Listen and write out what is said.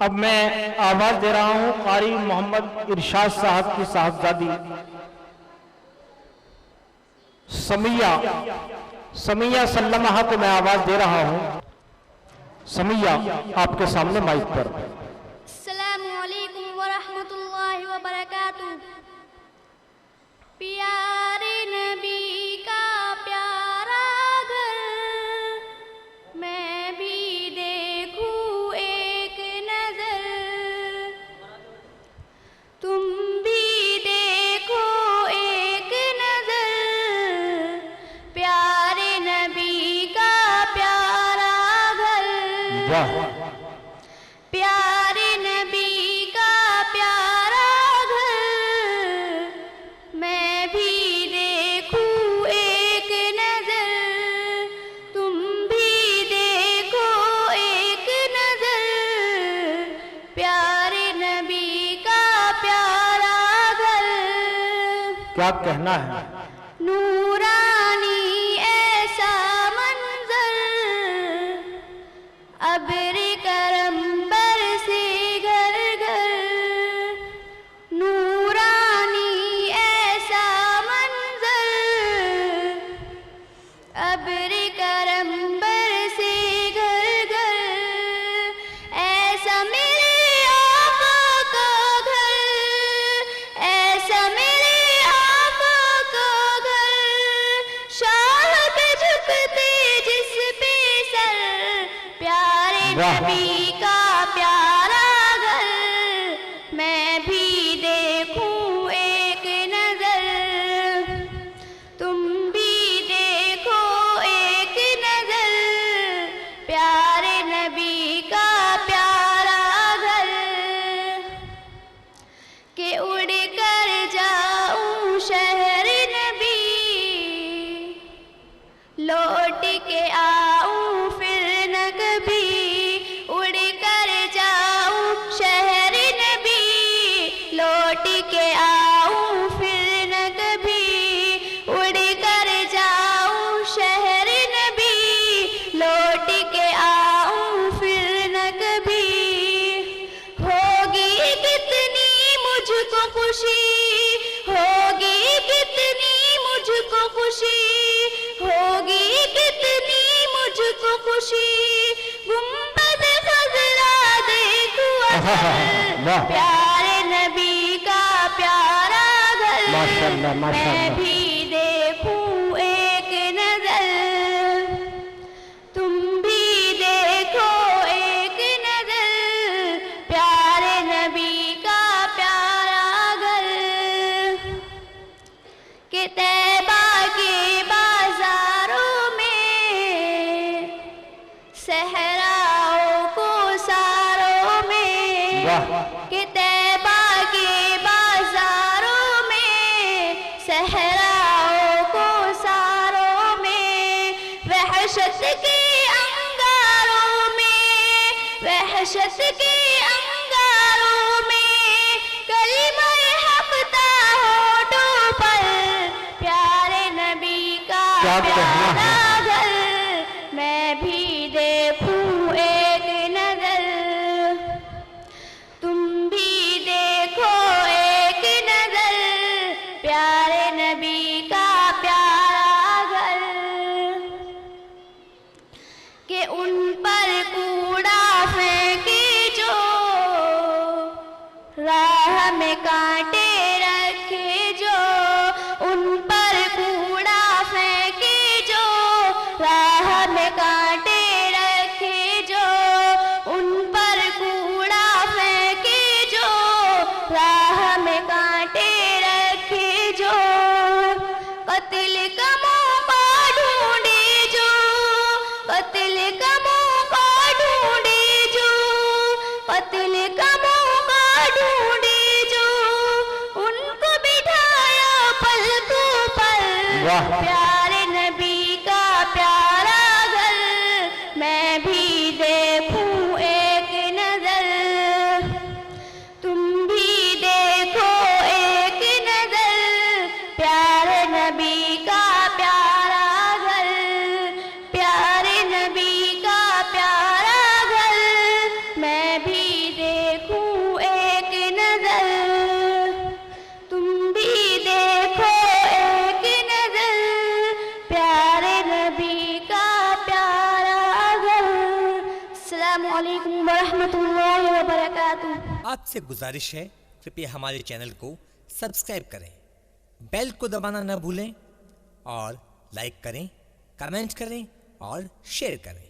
اب میں آواز دے رہا ہوں قاری محمد ارشاد صاحب کی صاحبزادی سمیہ سلمہ کو میں آواز دے رہا ہوں۔ سمیہ آپ کے سامنے مائک پر۔ السلام علیکم ورحمۃ اللہ وبرکاتہ۔ پیارے نبی کا پیارا گھر میں بھی دیکھوں ایک نظر، تم بھی دیکھو ایک نظر، پیارے نبی کا پیارا گھر، پیارے نبی کا پیارا گھر میں بھی دیکھوں ایک نظر، تم بھی دیکھو ایک نظر، پیارے نبی کا پیارا گھر۔ کیا کہنا ہے؟ نورانی ایسا منظر، ابر کرم برسے گھر گھر، نورانی ایسا منظر، ابر کرم برسے گھر گھر، ایسا میرے آقا کا گھر، ایسا میرے آقا کا گھر، شاہ پہ جھکتے جس پہ سر، پیارے نبی کا پیارا گھر میں بھی دیکھوں ایک نظر، تم بھی دیکھو ایک نظر، پیارے نبی کا پیارا گھر، کہ اڑ کر جاؤں شہر نبی، لوٹ کے آؤں پھر نہ کبھی، اڑ کر جاؤں شہر نبی، لوٹ کے آؤں پھر نہ کبھی، اڑ کر جاؤں شہر نبی، لوٹ کے آؤں پھر نہ کبھی، ہوگی کتنی مجھ کو خوشی، ہوگی کتنی مجھ کو خوشی، ہوگی کتنی مجھ کو خوشی، گنبد خضرا دیکھوں اثر، پیارے نبی کا پیارا گھر میں بھی دیکھوں ایک نظر، تم بھی دیکھو ایک نظر، پیارے نبی کا پیارا گھر، کہ طیبہ کے بازاروں میں، صحراؤں کو ساروں میں، کہ طیبہ کے بازاروں میں، صحراؤں کو ساروں میں، وحشت کے انگاروں میں، وحشت کے انگاروں میں، کلمہ حق تھا ہونٹوں پر، پیارے نبی کا پیارا گھر میں بھی دیکھوں ایک نظر، تم بھی دیکھو ایک نظر، پیارے نبی کا پیارا گھر، کہ ان پر کوڑا پھینکے جو، راہ میں کانٹے رکھے جو، ان پر کوڑا پھینکے جو، راہ میں کانٹے رکھے جو، ان پر کوڑا پھینکے جو، راہ میں کانٹے رکھے جو، قتل کا موقع ڈھونڈے جو، قتل کا موقع ڈھونڈے جو، قتل کا موقع ڈھونڈے جو، ان کو بٹھایا پلکوں پر، پیارے نبی کا پیارا گھر میں بھی دیکھوں ایک نظر، تم بھی دیکھو ایک نظر، پیارے نبی کا پیارا گھر، پیارے نبی کا پیارا گھر میں بھی دیکھوں السلام علیکم ورحمۃ اللہ وبرکاتہ. آپ سے گزارش ہے کرپیا ہمارے چینل کو سبسکرائب کریں، بیل کو دبانا نہ بھولیں اور لائک کریں، کمنٹ کریں اور شیئر کریں.